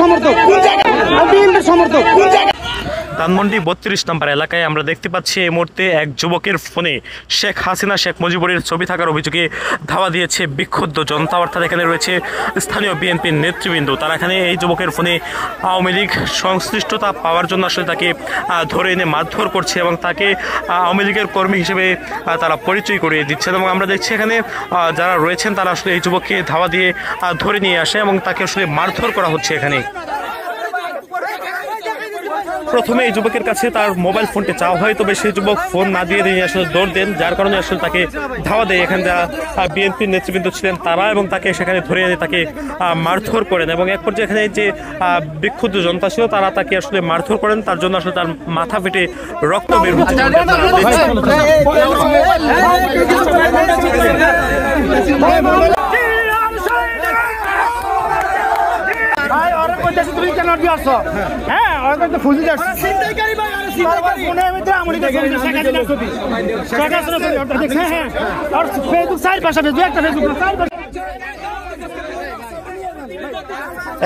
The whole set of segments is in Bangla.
সমর্থক ধানমন্ডি 32 নম্বর এলাকায় আমরা দেখতে পাচ্ছি এই মুহূর্তে এক যুবকের ফোনে শেখ হাসিনা শেখ মুজিবুরের ছবি থাকার অভিযোগে ধাওয়া দিয়েছে বিক্ষুব্ধ জনতা। অর্থাৎ এখানে রয়েছে স্থানীয় বিএনপির নেতৃবৃন্দ। তারা এখানে এই যুবকের ফোনে আওয়ামী লীগ সংশ্লিষ্টতা পাওয়ার জন্য আসলে তাকে ধরে এনে মারধর করছে এবং তাকে আওয়ামী লীগের কর্মী হিসেবে তারা পরিচয় করিয়ে দিচ্ছেন। এবং আমরা দেখছি এখানে যারা রয়েছেন তারা আসলে এই যুবককে ধাওয়া দিয়ে ধরে নিয়ে আসে এবং তাকে আসলে মারধর করা হচ্ছে। এখানে প্রথমে এই যুবকের কাছে তার মোবাইল ফোনটি চাওয়া হয়, তবে সেই যুবক ফোন না দিয়ে তিনি আসলে দৌড় দেন, যার কারণে আসলে তাকে ধাওয়া দেয় এখানে যারা বিএনপির নেতৃবৃন্দ ছিলেন তারা, এবং তাকে সেখানে ধরে এনে তাকে মারধর করেন। এবং এক পর্যায়ে এখানে যে বিক্ষুব্ধ জনতা ছিল তারা তাকে আসলে মারধর করেন, তার জন্য আসলে তার মাথা ফেটে রক্ত বের হচ্ছে।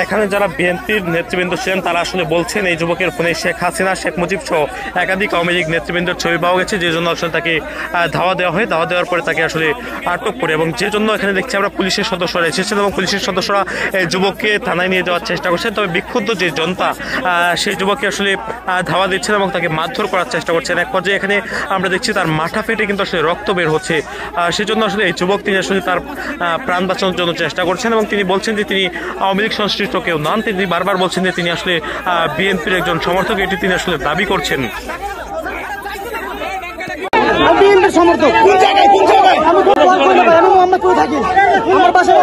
এখানে যারা বিএনপির নেতৃবৃন্দ ছিলেন তারা আসলে বলছেন এই যুবকের ফোনে শেখ হাসিনা শেখ মুজিব সহ একাধিক আওয়ামী লীগ নেতৃবৃন্দের ছবি পাওয়া গেছে, যে জন্য আসলে তাকে ধাওয়া দেওয়া হয়। ধাওয়া দেওয়ার পরে তাকে আসলে আটক করে, এবং যে জন্য এখানে দেখছি আমরা পুলিশের সদস্যরা এসেছেন এবং পুলিশের সদস্যরা এই যুবককে থানায় নিয়ে যাওয়ার চেষ্টা করছেন। তবে বিক্ষুব্ধ যে জনতা সেই যুবককে আসলে ধাওয়া দিচ্ছেন এবং তাকে মারধর করার চেষ্টা করছেন। এক পর্যায়ে এখানে আমরা দেখছি তার মাথা ফেটে কিন্তু আসলে রক্ত বের হচ্ছে। সেজন্য আসলে এই যুবক তিনি আসলে তার প্রাণ বাঁচানোর জন্য চেষ্টা করছেন এবং তিনি বলছেন যে তিনি আওয়ামী লীগ সংশ্লিষ্ট কেউ নন। তিনি বারবার বলছেন যে তিনি আসলে বিএনপির একজন সমর্থক, এটি তিনি আসলে দাবি করছেন। সমর্থক কোন জায়গায় আমি মোহাম্মদপুরে থাকি, আমার বাসায়